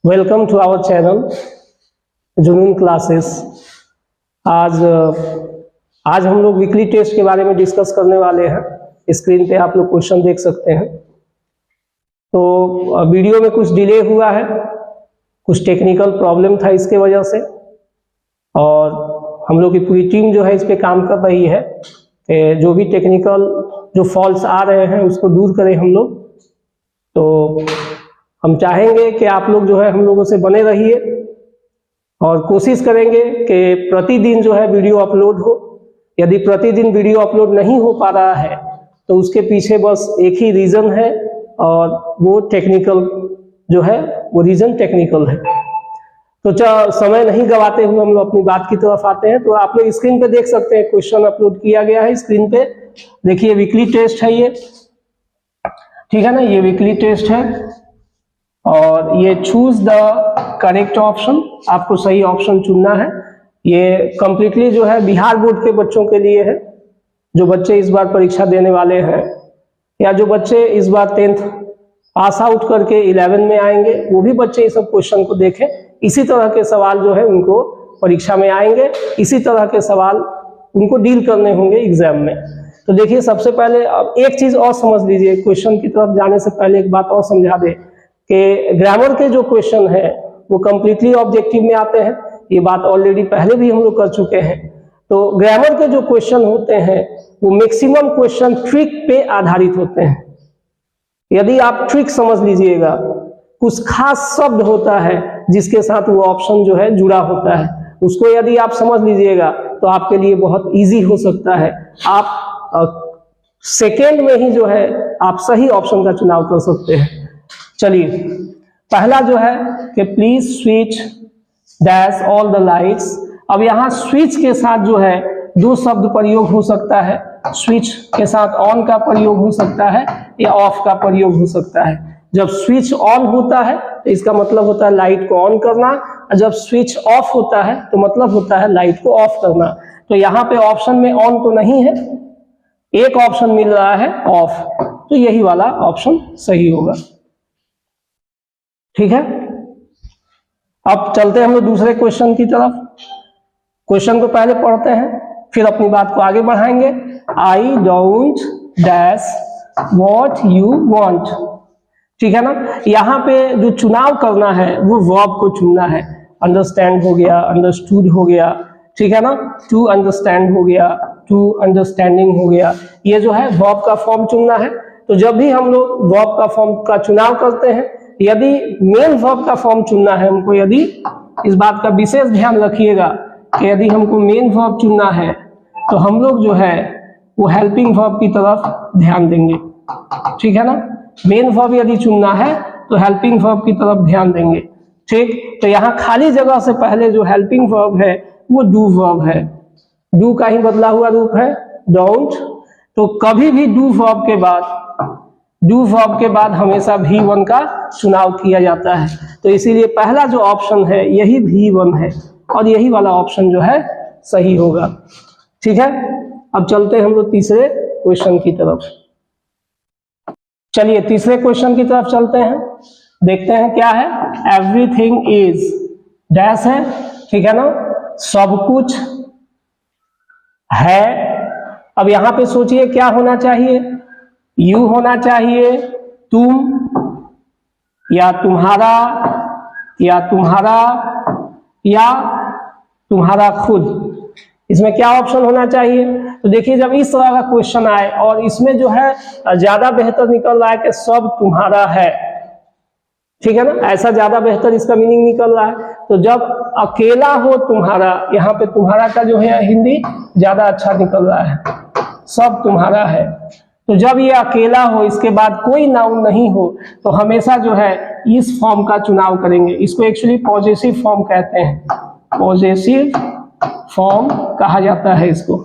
Welcome to our channel जुनून classes. आज हम लोग वीकली टेस्ट के बारे में डिस्कस करने वाले हैं। स्क्रीन पे आप लोग क्वेश्चन देख सकते हैं। तो वीडियो में कुछ डिले हुआ है, कुछ टेक्निकल प्रॉब्लम था, इसके वजह से। और हम लोग की पूरी टीम जो है इस पे काम कर रही है कि जो भी टेक्निकल जो फॉल्ट्स आ रहे हैं उसको दूर करें हम लोग। तो हम चाहेंगे कि आप लोग जो है हम लोगों से बने रहिए और कोशिश करेंगे कि प्रतिदिन जो है वीडियो अपलोड हो। यदि प्रतिदिन वीडियो अपलोड नहीं हो पा रहा है तो उसके पीछे बस एक ही रीज़न है, और वो टेक्निकल जो है वो रीज़न टेक्निकल है। तो समय नहीं गवाते हुए हम लोग अपनी बात की तरफ आते हैं। तो आप लोग स्क्रीन पे देख सकते हैं क्वेश्चन अपलोड किया गया है स्क्रीन पे। देखिए वीकली टेस्ट है ये, ठीक है ना, ये वीकली टेस्ट है। और ये चूज द करेक्ट ऑप्शन, आपको सही ऑप्शन चुनना है। ये कंप्लीटली जो है बिहार बोर्ड के बच्चों के लिए है, जो बच्चे इस बार परीक्षा देने वाले हैं, या जो बच्चे इस बार 10th पास आउट करके 11 में आएंगे, वो भी बच्चे इस सब क्वेश्चन को देखें। इसी तरह के सवाल जो है उनको परीक्षा में आएंगे, इसी तरह के सवाल उनको डील करने होंगे एग्जाम में। तो देखिए सबसे पहले अब एक चीज और समझ लीजिए, क्वेश्चन की तरफ जाने से पहले एक बात और समझा दे कि ग्रामर के जो क्वेश्चन है वो कंप्लीटली ऑब्जेक्टिव में आते हैं। ये बात ऑलरेडी पहले भी हम लोग कर चुके हैं। तो ग्रामर के जो क्वेश्चन होते हैं वो मैक्सिमम क्वेश्चन ट्रिक पे आधारित होते हैं। यदि आप ट्रिक समझ लीजिएगा, कुछ खास शब्द होता है जिसके साथ वो ऑप्शन जो है जुड़ा होता है, उसको यदि आप समझ लीजिएगा तो आपके लिए बहुत इजी हो सकता है। आप सेकेंड में ही जो है आप सही ऑप्शन का चुनाव कर सकते हैं। चलिए पहला जो है कि please switch dash all the lights. अब यहाँ स्विच के साथ जो है दो शब्द प्रयोग हो सकता है। स्विच के साथ ऑन का प्रयोग हो सकता है या ऑफ का प्रयोग हो सकता है। जब स्विच ऑन होता है तो इसका मतलब होता है लाइट को ऑन करना, और जब स्विच ऑफ होता है तो मतलब होता है लाइट को ऑफ करना। तो यहाँ पे ऑप्शन में ऑन तो नहीं है, एक ऑप्शन मिल रहा है ऑफ, तो यही वाला ऑप्शन सही होगा। ठीक है, अब चलते हैं हम लोग दूसरे क्वेश्चन की तरफ। क्वेश्चन को पहले पढ़ते हैं फिर अपनी बात को आगे बढ़ाएंगे। I don't dash what you want, ठीक है ना। यहाँ पे जो चुनाव करना है वो वर्ब को चुनना है। अंडरस्टैंड हो गया, अंडरस्टूड हो गया, ठीक है ना, टू अंडरस्टैंड हो गया, टू अंडरस्टैंडिंग हो गया। ये जो है वर्ब का फॉर्म चुनना है। तो जब भी हम लोग वर्ब का फॉर्म का चुनाव करते हैं, यदि मेन वर्ब का फॉर्म चुनना है हमको, यदि इस बात का विशेष ध्यान रखिएगा कि यदि हमको मेन वर्ब चुनना है तो हम लोग जो है वो हेल्पिंग वर्ब की तरफ ध्यान देंगे, ठीक है ना। मेन वर्ब यदि चुनना है तो हेल्पिंग वर्ब की तरफ ध्यान देंगे, ठीक। तो यहाँ खाली जगह से पहले जो हेल्पिंग वर्ब है वो डू वर्ब है। डू का ही बदला हुआ रूप है डोंट। तो कभी भी डू वर्ब के बाद हमेशा V1 का चुनाव किया जाता है। तो इसीलिए पहला जो ऑप्शन है यही V1 है, और यही वाला ऑप्शन जो है सही होगा, ठीक है। अब चलते हैं हम लोग तीसरे क्वेश्चन की तरफ। चलिए तीसरे क्वेश्चन की तरफ चलते हैं, देखते हैं क्या है। एवरीथिंग इज डैश है, ठीक है ना, सब कुछ है। अब यहां पे सोचिए क्या होना चाहिए, यू होना चाहिए, तुम, या तुम्हारा, या तुम्हारा, या तुम्हारा खुद। इसमें क्या ऑप्शन होना चाहिए। तो देखिए जब इस तरह का क्वेश्चन आए और इसमें जो है ज्यादा बेहतर निकल रहा है कि सब तुम्हारा है, ठीक है ना, ऐसा ज्यादा बेहतर इसका मीनिंग निकल रहा है। तो जब अकेला हो तुम्हारा, यहाँ पे तुम्हारा का जो है हिंदी ज्यादा अच्छा निकल रहा है, सब तुम्हारा है। तो जब ये अकेला हो, इसके बाद कोई नाउन नहीं हो, तो हमेशा जो है इस फॉर्म का चुनाव करेंगे। इसको एक्चुअली पॉजेसिव फॉर्म कहते हैं, पॉजेसिव फॉर्म कहा जाता है इसको,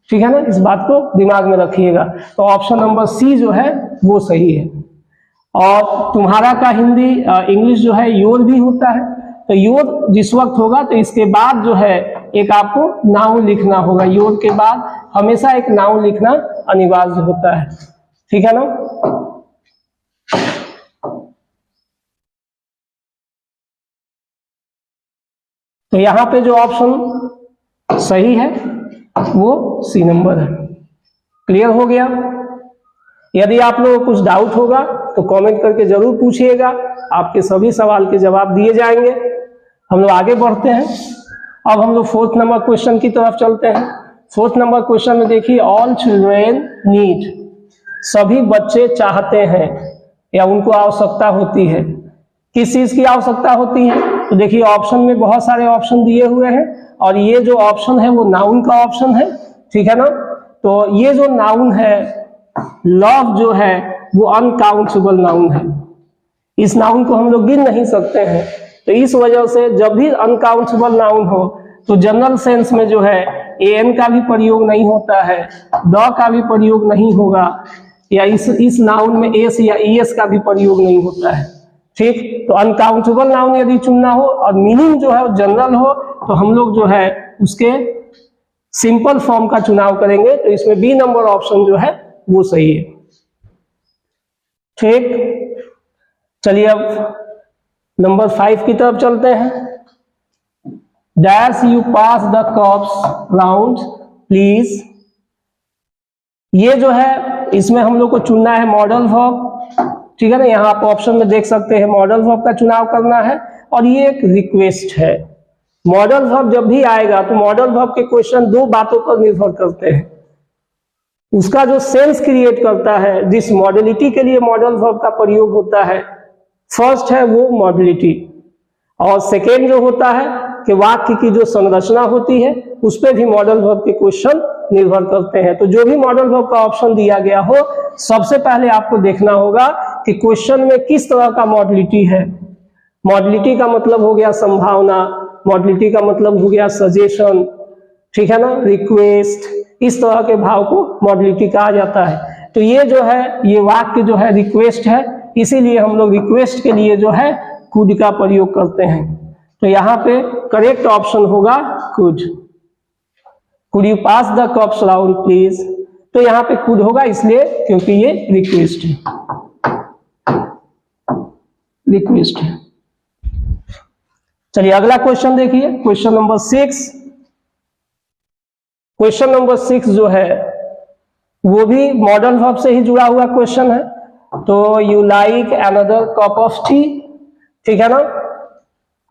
ठीक है ना। इस बात को दिमाग में रखिएगा। तो ऑप्शन नंबर सी जो है वो सही है। और तुम्हारा का हिंदी इंग्लिश जो है योर भी होता है। तो योर जिस वक्त होगा तो इसके बाद जो है एक आपको नाउन लिखना होगा। योर के बाद हमेशा एक नाउन लिखना अनिवार्य होता है, ठीक है ना। तो यहाँ पे जो ऑप्शन सही है वो सी नंबर है। क्लियर हो गया? यदि आप लोगों को कुछ डाउट होगा तो कमेंट करके जरूर पूछिएगा, आपके सभी सवाल के जवाब दिए जाएंगे। हम लोग आगे बढ़ते हैं। अब हम लोग 4th नंबर क्वेश्चन की तरफ चलते हैं। 4th नंबर क्वेश्चन में देखिए, ऑल चिल्ड्रेन नीड, सभी बच्चे चाहते हैं या उनको आवश्यकता होती है। किस चीज की आवश्यकता होती है? तो देखिए ऑप्शन में बहुत सारे ऑप्शन दिए हुए हैं और ये जो ऑप्शन है वो नाउन का ऑप्शन है, ठीक है ना। तो ये जो नाउन है लव जो है वो अनकाउंटेबल नाउन है, इस नाउन को हम लोग गिन नहीं सकते हैं। तो इस वजह से जब भी अनकाउंटेबल नाउन हो तो जनरल सेंस में जो है एन का भी प्रयोग नहीं होता है, द का भी प्रयोग नहीं होगा, या इस नाउन में एस या ईएस का भी प्रयोग नहीं होता है, ठीक। तो अनकाउंटेबल नाउन यदि चुनना हो और मीनिंग जो है वो जनरल हो तो हम लोग जो है उसके सिंपल फॉर्म का चुनाव करेंगे। तो इसमें बी नंबर ऑप्शन जो है वो सही है, ठीक। चलिए अब नंबर 5 की तरफ चलते हैं। Dash you pass the cups round please, ये जो है इसमें हम लोग को चुनना है मॉडल वर्ब, ठीक है ना। यहाँ आप ऑप्शन में देख सकते हैं मॉडल वर्ब का चुनाव करना है और ये एक रिक्वेस्ट है। मॉडल वर्ब जब भी आएगा तो मॉडल वर्ब के क्वेश्चन दो बातों पर निर्भर करते हैं। उसका जो सेंस क्रिएट करता है, जिस मॉडलिटी के लिए मॉडल वर्ब का प्रयोग होता है, फर्स्ट है वो मॉडलिटी, और सेकेंड जो होता है कि वाक्य की जो संरचना होती है उस पर भी मॉडल वर्ब के क्वेश्चन निर्भर करते हैं। तो जो भी मॉडल वर्ब का ऑप्शन दिया गया हो, सबसे पहले आपको देखना होगा कि क्वेश्चन में किस तरह का मॉडलिटी है। मॉडलिटी का मतलब हो गया संभावना, मॉडलिटी का मतलब हो गया सजेशन, ठीक है ना, रिक्वेस्ट, इस तरह के भाव को मॉडलिटी कहा जाता है। तो ये जो है ये वाक्य जो है रिक्वेस्ट है, इसीलिए हम लोग रिक्वेस्ट के लिए जो है कुड का प्रयोग करते हैं। तो यहाँ पे करेक्ट ऑप्शन होगा could. Could you pass the cups round please, तो यहाँ पे कुड होगा इसलिए क्योंकि ये रिक्वेस्ट है, रिक्वेस्ट है। चलिए अगला क्वेश्चन देखिए, क्वेश्चन नंबर 6। क्वेश्चन नंबर 6 जो है वो भी मॉडल वर्ब से ही जुड़ा हुआ क्वेश्चन है। तो you like another cup of T, ठीक है ना।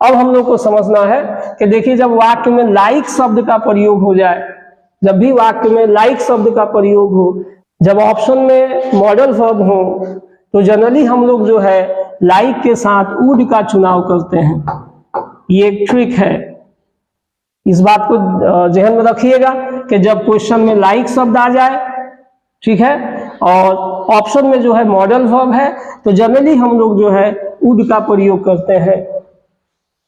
अब हम लोग को समझना है कि देखिए जब वाक्य में लाइक शब्द का प्रयोग हो जाए, जब भी वाक्य में लाइक शब्द का प्रयोग हो, जब ऑप्शन में मॉडल वर्ब हो, तो जनरली हम लोग जो है लाइक के साथ वुड का चुनाव करते हैं। ये एक ट्रिक है, इस बात को ध्यान में रखिएगा कि जब क्वेश्चन में लाइक शब्द आ जाए, ठीक है, और ऑप्शन में जो है मॉडल वर्ब है, तो जनरली हम लोग जो है वुड का प्रयोग करते हैं,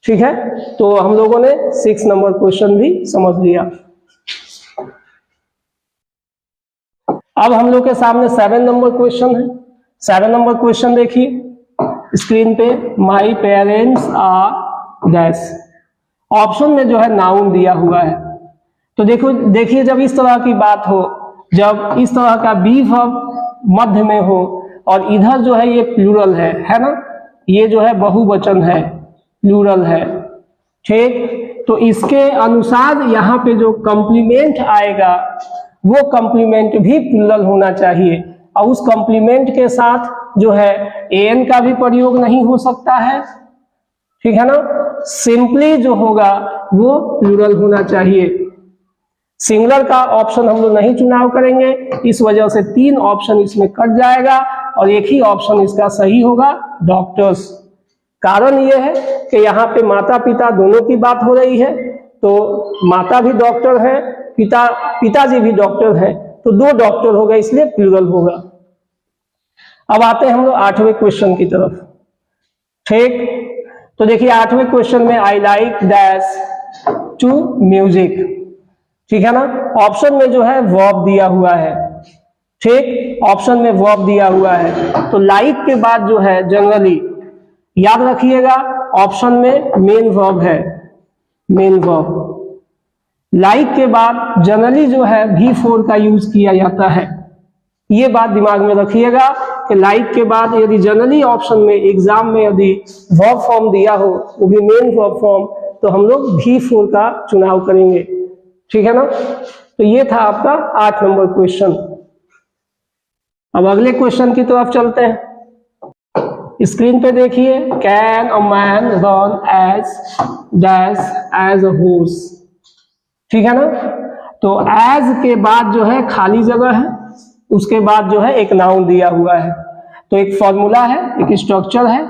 ठीक है। तो हम लोगों ने 6 नंबर क्वेश्चन भी समझ लिया। अब हम लोग के सामने 7 नंबर क्वेश्चन है। 7 नंबर क्वेश्चन देखिए स्क्रीन पे, my parents are dash, option में जो है नाउन दिया हुआ है। तो देखिए जब इस तरह की बात हो, जब इस तरह का बी वर्ब मध्य में हो और इधर जो है ये प्लूरल है ना, ये जो है बहुवचन है, प्लूरल है, ठीक। तो इसके अनुसार यहाँ पे जो कॉम्प्लीमेंट आएगा वो कॉम्प्लीमेंट भी प्लूरल होना चाहिए, और उस कॉम्प्लीमेंट के साथ जो है एन का भी प्रयोग नहीं हो सकता है, ठीक है ना। सिंपली जो होगा वो प्लूरल होना चाहिए। सिंगुलर का ऑप्शन हम लोग नहीं चुनाव करेंगे, इस वजह से 3 ऑप्शन इसमें कट जाएगा और एक ही ऑप्शन इसका सही होगा, डॉक्टर्स। कारण ये है कि यहाँ पे माता पिता दोनों की बात हो रही है, तो माता भी डॉक्टर है, पिताजी भी डॉक्टर है, तो 2 डॉक्टर होगा, इसलिए प्लूरल होगा। अब आते हैं हम लोग 8वें क्वेश्चन की तरफ, ठीक। तो देखिए 8वें क्वेश्चन में I like dash to music, ठीक है ना। ऑप्शन में जो है वर्ब दिया हुआ है, ठीक, ऑप्शन में वर्ब दिया हुआ है। तो लाइक के बाद जो है जनरली याद रखिएगा ऑप्शन में मेन वर्ब है, मेन वर्ब। लाइक के बाद जनरली जो है V4 का यूज किया जाता है, ये बात दिमाग में रखिएगा कि लाइक के बाद यदि जनरली ऑप्शन में एग्जाम में यदि वर्ब फॉर्म दिया हो, वो भी मेन वर्ब फॉर्म, तो हम लोग V4 का चुनाव करेंगे, ठीक है ना। तो ये था आपका 8 नंबर क्वेश्चन। अब अगले क्वेश्चन की तरफ चलते हैं। स्क्रीन पे देखिए, can a man run as dash as a horse, ठीक है ना। तो एज के बाद जो है खाली जगह है, उसके बाद जो है एक नाउन दिया हुआ है। तो एक फॉर्मूला है, एक स्ट्रक्चर है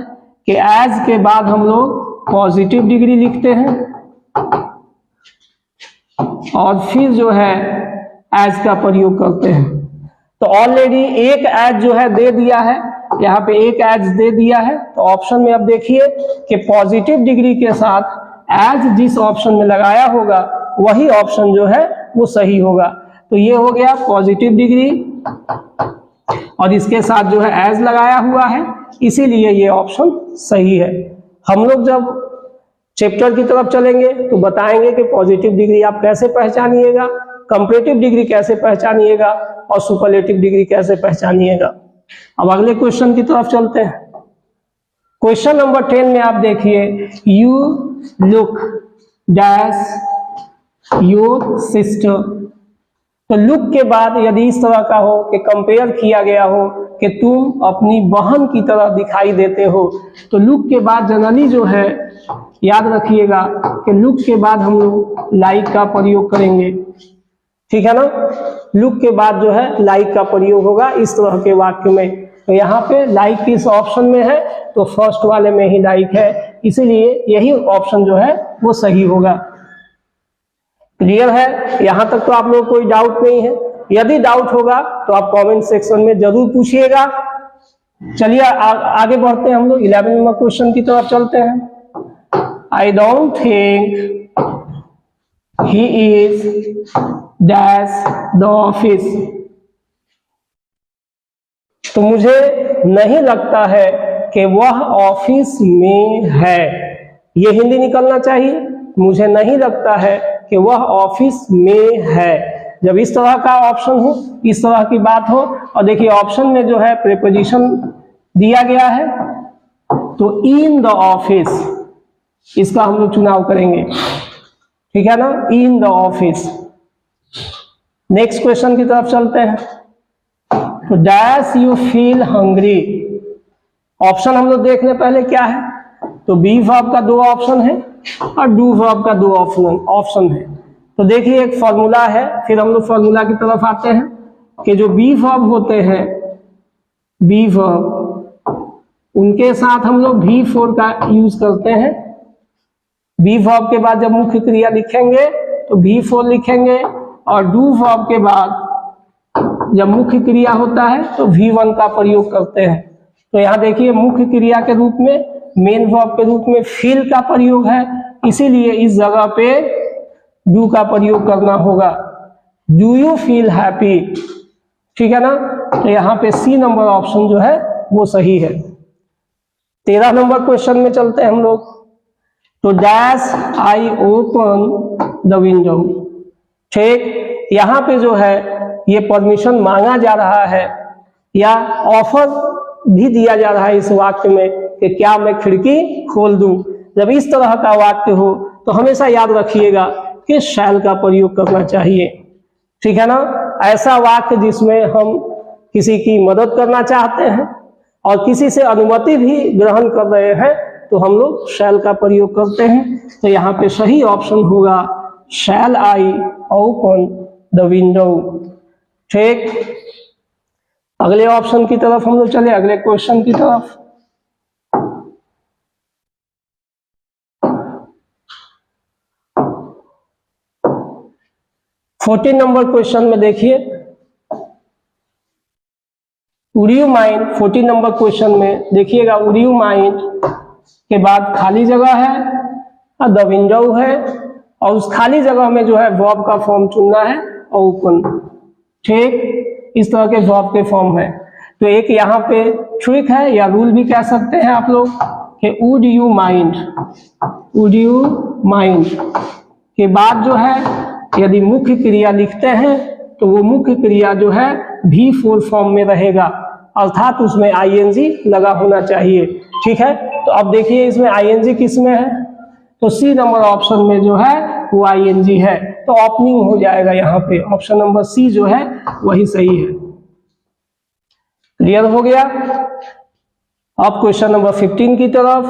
कि एज के बाद हम लोग पॉजिटिव डिग्री लिखते हैं और फिर जो है एज का प्रयोग करते हैं। तो ऑलरेडी एक एज जो है दे दिया है, यहाँ पे एक एज दे दिया है। तो ऑप्शन में अब देखिए कि पॉजिटिव डिग्री के साथ एज जिस ऑप्शन में लगाया होगा वही ऑप्शन जो है वो सही होगा। तो ये हो गया पॉजिटिव डिग्री और इसके साथ जो है एज लगाया हुआ है, इसीलिए ये ऑप्शन सही है। हम लोग जब चैप्टर की तरफ चलेंगे तो बताएंगे कि पॉजिटिव डिग्री आप कैसे पहचानिएगा, कंपैरेटिव डिग्री कैसे पहचानिएगा और सुपरलेटिव डिग्री कैसे पहचानिएगा। अब अगले क्वेश्चन की तरफ चलते हैं। क्वेश्चन नंबर 10 में आप देखिए, you look dash your sister. तो लुक के बाद यदि इस तरह का हो कि कंपेयर किया गया हो कि तुम अपनी बहन की तरह दिखाई देते हो, तो लुक के बाद जनरली जो है याद रखिएगा कि लुक के बाद हम लोग लाइक का प्रयोग करेंगे, ठीक है ना। लुक के बाद जो है लाइक का प्रयोग होगा इस तरह के वाक्य में। तो यहाँ पे लाइक किस ऑप्शन में है, तो फर्स्ट वाले में ही लाइक है, इसीलिए यही ऑप्शन जो है वो सही होगा। क्लियर है, यहाँ तक तो आप लोगों को कोई डाउट नहीं है। यदि डाउट होगा तो आप कमेंट सेक्शन में जरूर पूछिएगा। चलिए आगे बढ़ते हैं, हम लोग 11 नंबर क्वेश्चन की तरफ चलते हैं। I don't think he is dash the office. तो मुझे नहीं लगता है कि वह ऑफिस में है। ये हिंदी निकलना चाहिए, मुझे नहीं लगता है कि वह ऑफिस में है। जब इस तरह का ऑप्शन हो, इस तरह की बात हो, और देखिए ऑप्शन में जो है प्रीपोजिशन दिया गया है, तो इन द ऑफिस इसका हम लोग चुनाव करेंगे, ठीक है ना, in the office. Next question की तरफ चलते हैं। तो dash you feel hungry. Option हम लोग देख ले पहले क्या है। तो बी वर्ब का 2 ऑप्शन है और डू वर्ब का 2 ऑप्शन है। तो देखिए एक फॉर्मूला है, फिर हम लोग फॉर्मूला की तरफ आते हैं कि जो बी वर्ब होते हैं, बी वर्ब, उनके साथ हम लोग V4 का यूज करते हैं। बी वर्ब के बाद जब मुख्य क्रिया लिखेंगे तो V4 लिखेंगे, और डू वर्ब के बाद जब मुख्य क्रिया होता है तो V1 का प्रयोग करते हैं। तो यहाँ देखिए मुख्य क्रिया के रूप में, मेन वर्ब के रूप में फील का प्रयोग है, इसीलिए इस जगह पे डू का प्रयोग करना होगा। डू यू फील हैप्पी, ठीक है ना। तो यहाँ पे सी नंबर ऑप्शन जो है वो सही है। 13 नंबर क्वेश्चन में चलते हैं हम लोग। तो dash I open the window, ठीक। यहाँ पे जो है ये परमिशन मांगा जा रहा है या ऑफर भी दिया जा रहा है इस वाक्य में कि क्या मैं खिड़की खोल दूं। जब इस तरह का वाक्य हो तो हमेशा याद रखिएगा कि शैल का प्रयोग करना चाहिए, ठीक है ना। ऐसा वाक्य जिसमें हम किसी की मदद करना चाहते हैं और किसी से अनुमति भी ग्रहण कर रहे हैं तो हम लोग शैल का प्रयोग करते हैं। तो यहाँ पे सही ऑप्शन होगा शैल आई ओपन द विंडो, ठीक। अगले ऑप्शन की तरफ हम लोग चले, अगले क्वेश्चन की तरफ। फोर्टीन नंबर क्वेश्चन में देखिए, would you mind. 14 number question में देखिएगा, वुड यू माइंड के बाद खाली जगह है, द विंडो है, और उस खाली जगह में जो है वर्ब का फॉर्म चुनना है, ओपन, ठीक। इस तरह के वर्ब के फॉर्म है। तो एक यहाँ पे ट्रिक है या रूल भी कह सकते हैं आप लोग कि would you mind, would you mind के बाद जो है यदि मुख्य क्रिया लिखते हैं तो वो मुख्य क्रिया जो है V4 फॉर्म में रहेगा, अर्थात उसमें ing लगा होना चाहिए, ठीक है। तो अब देखिए इसमें ing किस में है, तो सी नंबर ऑप्शन में जो है वो आईएनजी है, तो ओपनिंग हो जाएगा यहाँ पे। ऑप्शन नंबर सी जो है वही सही है। क्लियर हो गया। अब क्वेश्चन नंबर 15 की तरफ।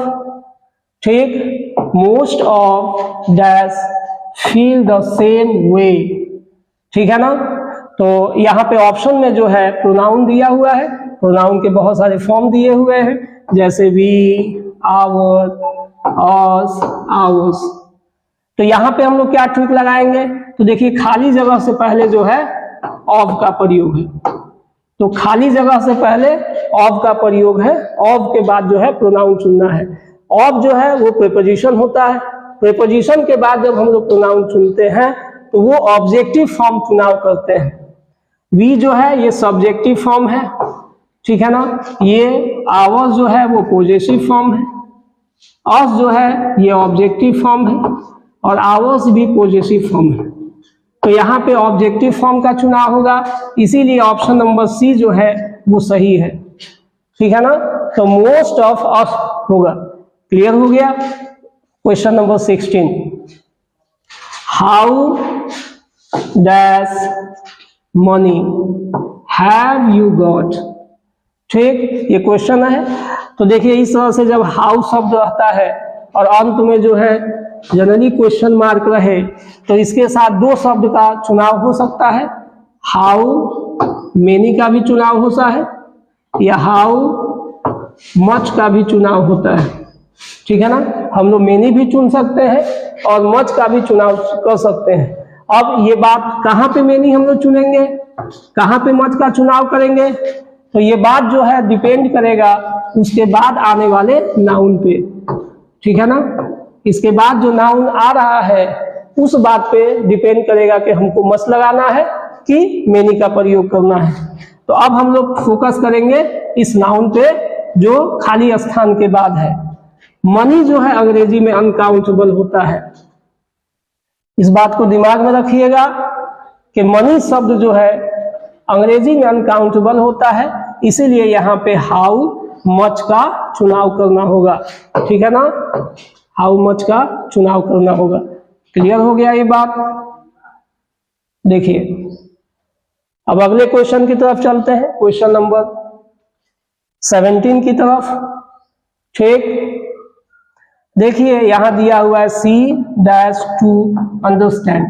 ठीक, most of dash feel the same way. ठीक है ना। तो यहाँ पे ऑप्शन में जो है प्रोनाउन दिया हुआ है, प्रोनाउन के बहुत सारे फॉर्म दिए हुए हैं, जैसे वी, आवर, अस, आवर्स। तो यहाँ पे हम लोग क्या ट्रिक लगाएंगे, तो देखिए खाली जगह से पहले जो है ऑफ का प्रयोग है, तो खाली जगह से पहले ऑफ का प्रयोग है, ऑफ के बाद जो है प्रोनाउन चुनना है। ऑफ जो है वो प्रीपोजिशन होता है, प्रीपोजिशन के बाद जब हम लोग प्रोनाउन चुनते हैं तो वो ऑब्जेक्टिव फॉर्म चुनाव करते हैं। वी जो है ये सब्जेक्टिव फॉर्म है, ठीक है ना। ये आवर्स जो है वो पॉजेसिव फॉर्म है, अस जो है ये ऑब्जेक्टिव फॉर्म है, और आवर्स भी पॉजेसिव फॉर्म है। तो यहाँ पे ऑब्जेक्टिव फॉर्म का चुनाव होगा, इसीलिए ऑप्शन नंबर सी जो है वो सही है। ठीक है ना। तो मोस्ट ऑफ अस होगा। क्लियर हो गया। Question number 16, how dash money have you got. ठीक, ये क्वेश्चन है। तो देखिए इस तरह से जब हाउ शब्द रहता है और अंत में जो है जनरली क्वेश्चन मार्क रहे, तो इसके साथ दो शब्द का चुनाव हो सकता है। हाउ मेनी का भी चुनाव होता है, या हाउ मच का भी चुनाव होता है। ठीक है ना। हम लोग मेनी भी चुन सकते हैं और मच का भी चुनाव कर सकते हैं। अब ये बात कहाँ पे मेनी हम लोग चुनेंगे, कहाँ पे मच का चुनाव करेंगे, तो ये बात जो है डिपेंड करेगा उसके बाद आने वाले नाउन पे। ठीक है ना। इसके बाद जो नाउन आ रहा है उस बात पे डिपेंड करेगा कि हमको मच लगाना है कि मेनी का प्रयोग करना है। तो अब हम लोग फोकस करेंगे इस नाउन पे जो खाली स्थान के बाद है। मनी जो है अंग्रेजी में अनकाउंटेबल होता है। इस बात को दिमाग में रखिएगा कि मनी शब्द जो है अंग्रेजी में अनकाउंटेबल होता है, इसीलिए यहाँ पे हाउ मच का चुनाव करना होगा। ठीक है ना। हाउ मच का चुनाव करना होगा। क्लियर हो गया ये बात। देखिए अब अगले क्वेश्चन की तरफ चलते हैं, क्वेश्चन नंबर 17 की तरफ। ठीक, देखिए यहां दिया हुआ है सी डैश टू अंडरस्टैंड।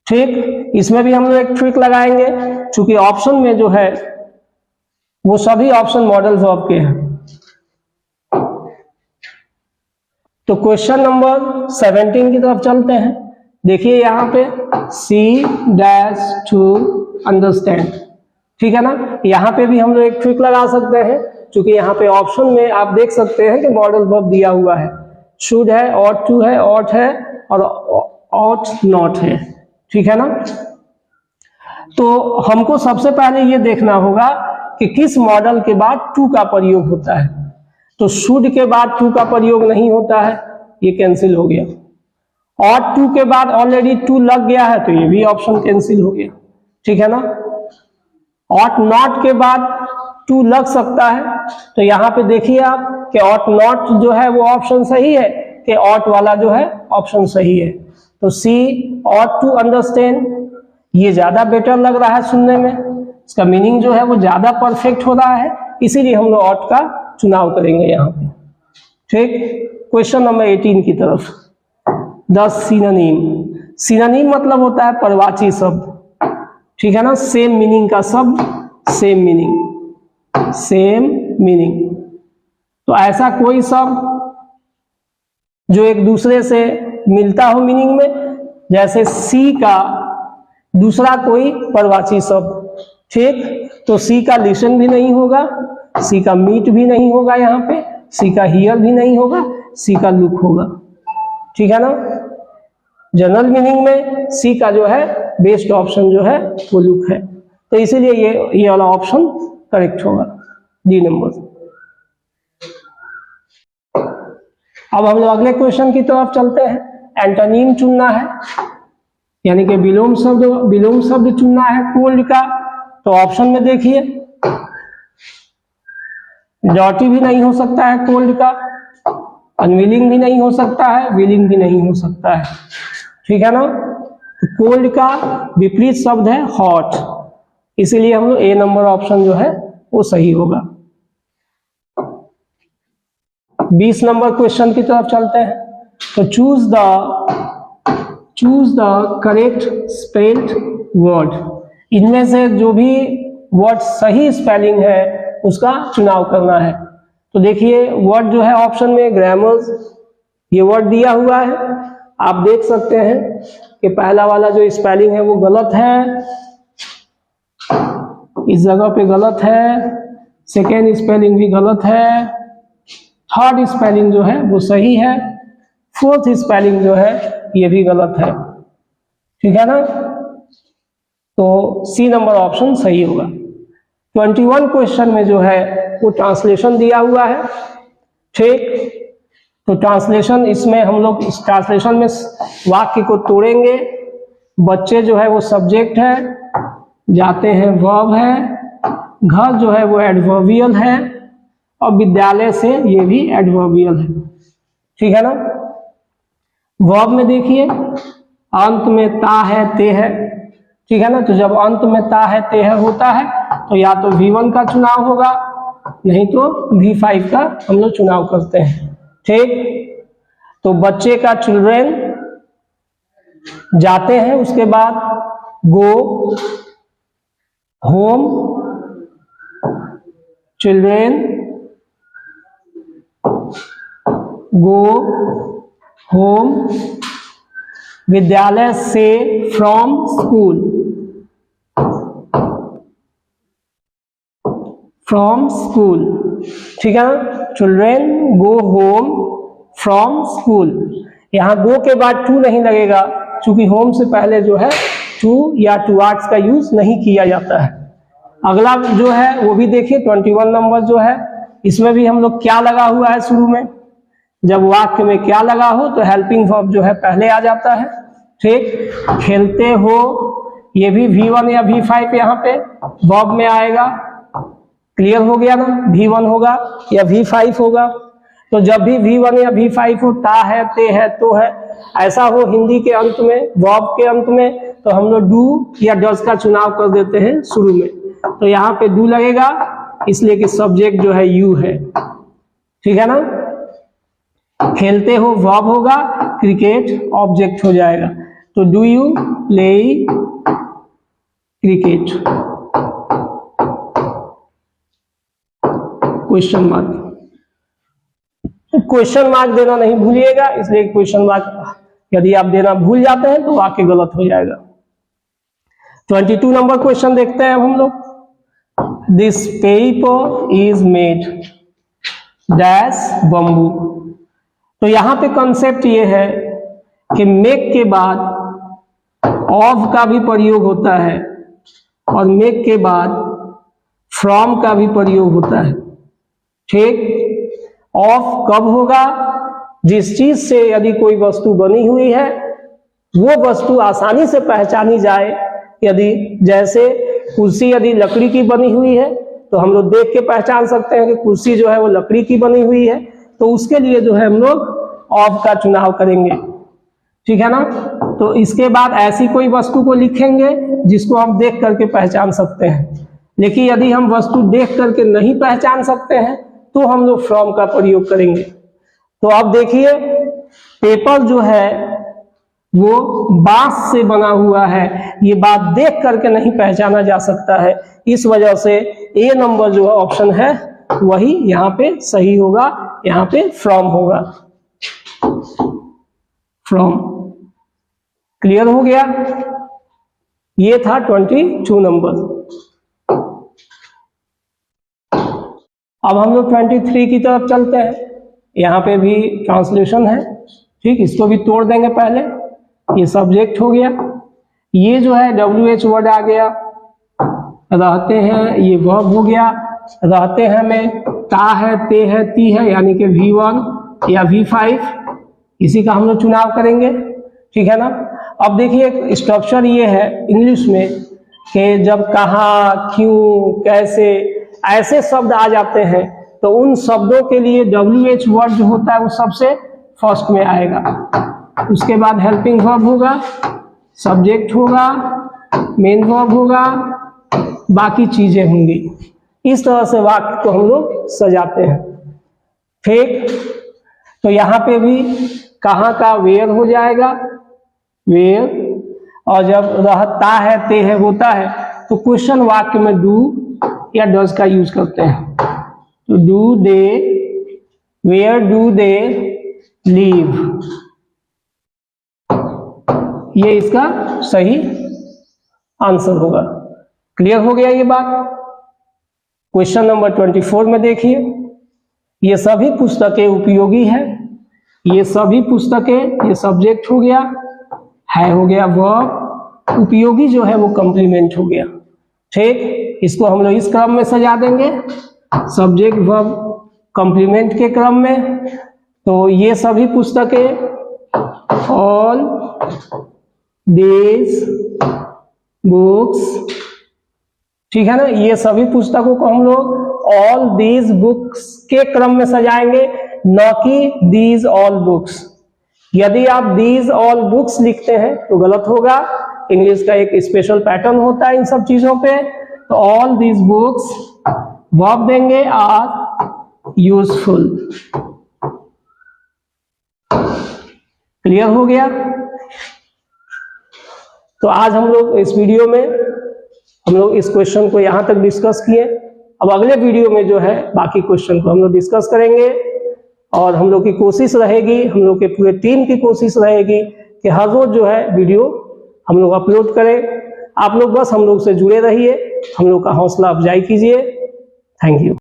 ठीक, इसमें भी हम लोग एक ट्रिक लगाएंगे, चूंकि ऑप्शन में जो है वो सभी ऑप्शन मॉडल वर्ब के हैं। तो क्वेश्चन नंबर 17 की तरफ चलते हैं। देखिए यहाँ पे सी डैश टू अंडरस्टैंड। ठीक है ना। यहाँ पे भी हम लोग एक ट्रिक लगा सकते हैं, क्योंकि यहाँ पे ऑप्शन में आप देख सकते हैं कि मॉडल वर्ब दिया हुआ है, शुड है, ऑट टू है, ऑट है और ऑट नॉट है। ठीक है ना। तो हमको सबसे पहले ये देखना होगा कि किस मॉडल के बाद टू का प्रयोग होता है। तो शुड के बाद टू का प्रयोग नहीं होता है, ये कैंसिल हो गया। ऑट टू के बाद ऑलरेडी टू लग गया है, तो ये भी ऑप्शन कैंसिल हो गया। ठीक है ना। ऑट नॉट के बाद टू लग सकता है, तो यहाँ पे देखिए आप कि ऑट नॉट जो है वो ऑप्शन सही है कि ऑट वाला जो है ऑप्शन सही है। तो सी ऑट टू अंडरस्टैंड ये ज्यादा बेटर लग रहा है सुनने में, इसका मीनिंग जो है वो ज्यादा परफेक्ट हो रहा है, इसीलिए हम लोग ऑट का चुनाव करेंगे यहाँ पे। ठीक, क्वेश्चन नंबर 18 की तरफ। The synonym. सिनोनिम मतलब होता है परवाची शब्द। ठीक है ना। सेम मीनिंग का शब्द, सेम मीनिंग, सेम मीनिंग। तो ऐसा कोई शब्द जो एक दूसरे से मिलता हो मीनिंग में, जैसे सी का दूसरा कोई परवाची शब्द। ठीक, तो सी का लिसन भी नहीं होगा, सी का मीट भी नहीं होगा, यहाँ पे सी का हियर भी नहीं होगा, सी का लुक होगा। ठीक है ना। जनरल मीनिंग में सी का जो है बेस्ट ऑप्शन जो है वो लुक है, तो इसीलिए ये वाला ऑप्शन करेक्ट होगा, डी नंबर। अब हम लोग अगले क्वेश्चन की तरफ चलते हैं। एंटोनिम चुनना है, यानी कि विलोम शब्द चुनना है कोल्ड का। तो ऑप्शन में देखिए डॉटी भी नहीं हो सकता है कोल्ड का, अनविलिंग भी नहीं हो सकता है, विलिंग भी नहीं हो सकता है, ठीक है ना। तो कोल्ड का विपरीत शब्द है हॉट, इसीलिए हम लोग ए नंबर ऑप्शन जो है वो सही होगा। 20 नंबर क्वेश्चन की तरफ चलते हैं। तो choose the correct spelled word, इनमें से जो भी वर्ड सही स्पेलिंग है उसका चुनाव करना है। तो देखिए वर्ड जो है ऑप्शन में ग्रामर्स, ये वर्ड दिया हुआ है, आप देख सकते हैं कि पहला वाला जो स्पेलिंग है वो गलत है, इस जगह पे गलत है, सेकेंड स्पेलिंग भी गलत है, थर्ड स्पेलिंग जो है वो सही है, फोर्थ स्पेलिंग जो है ये भी गलत है, ठीक है ना। तो सी नंबर ऑप्शन सही होगा। 21 क्वेश्चन में जो है वो ट्रांसलेशन दिया हुआ है, ठीक। तो ट्रांसलेशन, इसमें हम लोग इस ट्रांसलेशन में वाक्य को तोड़ेंगे। बच्चे जो है वो सब्जेक्ट है, जाते हैं वर्ब है, घर जो है वो एडवर्बियल है, और विद्यालय से ये भी एडवर्बियल है, ठीक है ना। वर्ब में देखिए अंत में ता है ते है, ठीक है ना। तो जब अंत में ता है ते है होता है तो या तो V1 का चुनाव होगा, नहीं तो V5 का हम लोग चुनाव करते हैं, ठीक। तो बच्चे का चिल्ड्रेन, जाते हैं उसके बाद गो, होम, चिल्ड्रेन, गो, होम, विद्यालय से, फ्रॉम स्कूल, फ्रॉम स्कूल, ठीक है ना। Children go home from school, यहाँ गो के बाद टू नहीं लगेगा, क्योंकि होम से पहले जो है टू या टुवर्ड्स का यूज नहीं किया जाता है। अगला जो है वो भी देखिए 21 नंबर जो है, इसमें भी हम लोग क्या लगा हुआ है शुरू में, जब वाक्य में क्या लगा हो तो हेल्पिंग वर्ब जो है पहले आ जाता है, ठीक। खेलते हो, ये भी V1 या V5 यहाँ पे वर्ब में आएगा, क्लियर हो गया ना। V1 होगा या V5 होगा। तो जब भी V1 या V5 हो, ता है, ते है, तो है, ऐसा हो हिंदी के अंत में, वर्ब के अंत में, तो हम लोग डू या डज का चुनाव कर देते हैं शुरू में। तो यहाँ पे डू लगेगा, इसलिए कि सब्जेक्ट जो है यू है, ठीक है ना। खेलते हो वर्ब होगा, क्रिकेट ऑब्जेक्ट हो जाएगा। तो do you play cricket, question mark, question mark देना नहीं भूलिएगा, इसलिए क्वेश्चन मार्क यदि आप देना भूल जाते हैं तो वाक्य गलत हो जाएगा। 22 नंबर क्वेश्चन देखते हैं अब हम लोग। This paper is made dash bamboo. तो यहां पे कंसेप्ट ये है कि मेक के बाद ऑफ का भी प्रयोग होता है और मेक के बाद फ्रॉम का भी प्रयोग होता है, ठीक। ऑफ कब होगा, जिस चीज से यदि कोई वस्तु बनी हुई है वो वस्तु आसानी से पहचानी जाए, यदि जैसे कुर्सी यदि लकड़ी की बनी हुई है तो हम लोग देख के पहचान सकते हैं कि कुर्सी जो है वो लकड़ी की बनी हुई है, तो उसके लिए जो है हम लोग ऑफ का चुनाव करेंगे, ठीक है ना। तो इसके बाद ऐसी कोई वस्तु को लिखेंगे जिसको हम देख करके पहचान सकते हैं, लेकिन यदि हम वस्तु देख करके नहीं पहचान सकते हैं तो हम लोग फ्रॉम का प्रयोग करेंगे। तो अब देखिए पेपर जो है वो बांस से बना हुआ है, ये बात देख करके नहीं पहचाना जा सकता है, इस वजह से ए नंबर जो ऑप्शन है वही यहाँ पे सही होगा, यहाँ पे फ्रॉम होगा, फ्रॉम। क्लियर हो गया, ये था 22 नंबर। अब हम लोग 23 की तरफ चलते हैं। यहाँ पे भी ट्रांसलेशन है, ठीक, इसको भी तोड़ देंगे पहले। ये सब्जेक्ट हो गया, ये जो है WH वर्ड आ गया, रहते हैं ये वर्ब हो गया, रहते हैं में ता है, ते है, ती है, यानी कि V1 या V5, इसी का हम लोग चुनाव करेंगे, ठीक है ना। अब देखिए स्ट्रक्चर ये है इंग्लिश में कि जब कहाँ, क्यों, कैसे, ऐसे शब्द आ जाते हैं तो उन शब्दों के लिए WH वर्ड जो होता है वो सबसे फर्स्ट में आएगा। उसके बाद हेल्पिंग वर्ब होगा, सब्जेक्ट होगा, मेन वर्ब होगा, बाकी चीजें होंगी। इस तरह से वाक्य को हम लोग सजाते हैं। ठीक, तो यहाँ पे भी कहाँ का वेयर हो जाएगा, वेयर। और जब रहता है, ते है, होता है, तो क्वेश्चन वाक्य में डू या डज का यूज करते हैं। तो do they, where do they live, ये इसका सही आंसर होगा। क्लियर हो गया ये बात। क्वेश्चन नंबर 24 में देखिए, ये सभी पुस्तकें उपयोगी है, ये सभी पुस्तकें, ये सब्जेक्ट हो गया, है हो गया वर्ब, उपयोगी जो है वो कंप्लीमेंट हो गया। ठीक, इसको हम लोग इस क्रम में सजा देंगे, सब्जेक्ट वर्ब कंप्लीमेंट के क्रम में। तो ये सभी पुस्तकें, ऑल दीज बुक्स, ठीक है ना, ये सभी पुस्तकों को हम लोग ऑल दीज बुक्स के क्रम में सजाएंगे, न कि दीज ऑल बुक्स। यदि आप दीज ऑल बुक्स लिखते हैं तो गलत होगा। इंग्लिश का एक स्पेशल पैटर्न होता है इन सब चीजों पे। तो ऑल दीज बुक्स वर्ब देंगे, आर यूजफुल। क्लियर हो गया। तो आज हम लोग इस वीडियो में हम लोग इस क्वेश्चन को यहां तक डिस्कस किए। अब अगले वीडियो में जो है बाकी क्वेश्चन को हम लोग डिस्कस करेंगे, और हम लोग की कोशिश रहेगी, हम लोग के पूरे टीम की कोशिश रहेगी कि हर रोज जो है वीडियो हम लोग अपलोड करें। आप लोग बस हम लोग से जुड़े रहिए, हम लोग का हौसला अफजाई कीजिए। Thank you.